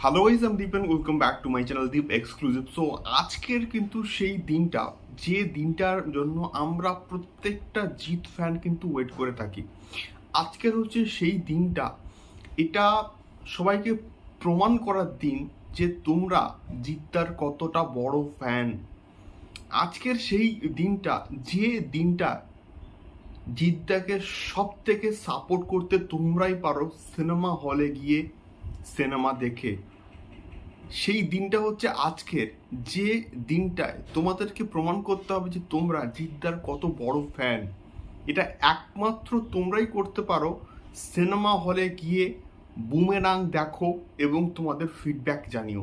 Hello guys, আমি Deep and welcome back to my channel Deep exclusive. So আজকের কিন্তু সেই দিনটা, যে দিনটার জন্য আমরা প্রত্যেকটা জিৎ ফ্যান কিন্তু ওয়েট করে থাকি। আজকের হচ্ছে সেই দিনটা। এটা সবাইকে প্রমাণ করার দিন যে তোমরা জিৎদার কতটা বড় ফ্যান। আজকের সেই দিনটা, যে দিনটা জিদ্দাকে সব থেকে সাপোর্ট করতে তোমরাই পারো সিনেমা হলে গিয়ে সিনেমা দেখে। সেই দিনটা হচ্ছে আজকের, যে দিনটায় তোমাদেরকে প্রমাণ করতে হবে যে তোমরা জিদ্দার কত বড় ফ্যান। এটা একমাত্র তোমরাই করতে পারো। সিনেমা হলে গিয়ে বুমেরাং দেখো এবং তোমাদের ফিডব্যাক জানিও।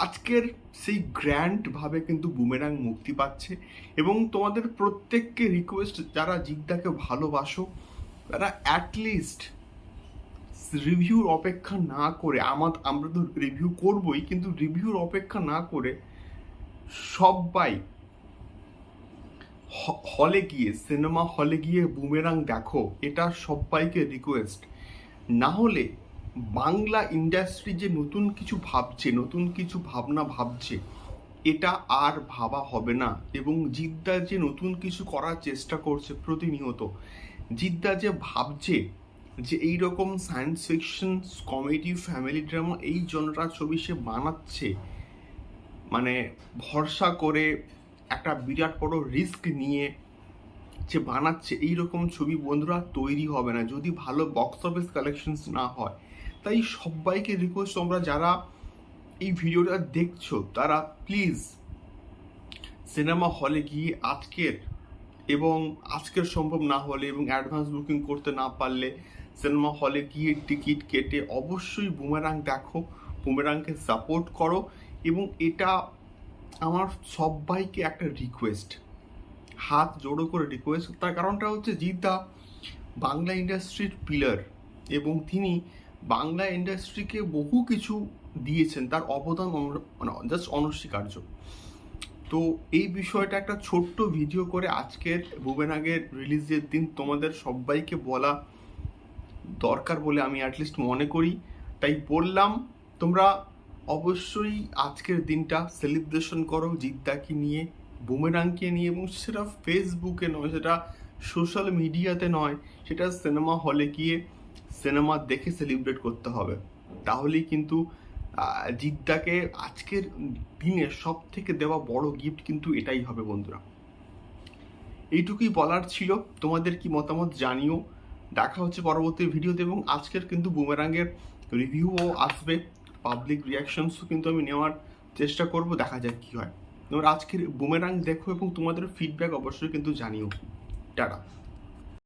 আজকের সেই গ্র্যান্ডভাবে কিন্তু বুমেরাং মুক্তি পাচ্ছে এবং তোমাদের প্রত্যেককে রিকোয়েস্ট, যারা জিদ্দাকে ভালোবাসো তারা অ্যাটলিস্ট রিভিউর অপেক্ষা না করে, আমরা তো রিভিউ করবই, কিন্তু রিভিউর অপেক্ষা না করে সবাই হলে গিয়ে, সিনেমা হলে গিয়ে বুমেরাং দেখো। এটা সবাইকে রিকোয়েস্ট। না হলে বাংলা ইন্ডাস্ট্রি যে নতুন কিছু ভাবছে, নতুন কিছু ভাবনা ভাবছে, এটা আর ভাবা হবে না। এবং জিদ্দা যে নতুন কিছু করার চেষ্টা করছে প্রতিনিয়ত, জিদ্দা যে ভাবছে যে এইরকম science fiction, comedy, family drama, এই জনরা ছবি সে বানাচ্ছে, মানে ভরসা করে একটা বিরাট বড় রিস্ক নিয়ে যে বানাচ্ছে, এইরকম ছবি বন্ধুরা তৈরি হবে না যদি ভালো বক্স অফিস কালেকশনস না হয়। তাই সবাইকে রিকোয়েস্ট, তোমরা যারা এই ভিডিওটা দেখছো তারা প্লিজ সিনেমা হলে গিয়ে আজকের সম্ভব না হলে এবং অ্যাডভান্স বুকিং করতে না পারলে সিনেমা হলে গিয়ে টিকিট কেটে অবশ্যই বুমেরাং দেখো, বুমেরাংকে সাপোর্ট করো। এবং এটা আমার সবাইকে একটা রিকোয়েস্ট, হাত জোড়ো করে রিকোয়েস্ট। তার কারণটা হচ্ছে জিদ্দা বাংলা ইন্ডাস্ট্রির পিলার এবং তিনি বাংলা ইন্ডাস্ট্রিকে বহু কিছু দিয়েছেন, তার অবদান মানে জাস্ট অনস্বীকার্য। তো এই বিষয়টা একটা ছোট্ট ভিডিও করে আজকের বুমেরাংয়ের রিলিজের দিন তোমাদের সবাইকে বলা দরকার বলে আমি অ্যাটলিস্ট মনে করি। তাই বললাম, তোমরা অবশ্যই আজকের দিনটা সেলিব্রেশন করো জিদ্দাকে নিয়ে, বুমেরাংকে নিয়ে, এবং সেটা ফেসবুকে নয়, সেটা সোশ্যাল মিডিয়াতে নয়, সেটা সিনেমা হলে গিয়ে সিনেমা দেখে সেলিব্রেট করতে হবে। তাহলেই কিন্তু জিদ্দাকে আজকের দিনে সব থেকে দেওয়া বড় গিফট কিন্তু এটাই হবে বন্ধুরা। এইটুকুই বলার ছিল। তোমাদের কি মতামত জানিও। দেখা হচ্ছে পরবর্তী ভিডিওতে। এবং আজকের কিন্তু বুমেরাংয়ের রিভিউও আসবে, পাবলিক রিয়াকশনসও কিন্তু আমি নেওয়ার চেষ্টা করব, দেখা যাক কী হয়। তোমরা আজকের বুমেরাং দেখো এবং তোমাদের ফিডব্যাক অবশ্যই কিন্তু জানিও। টাটা।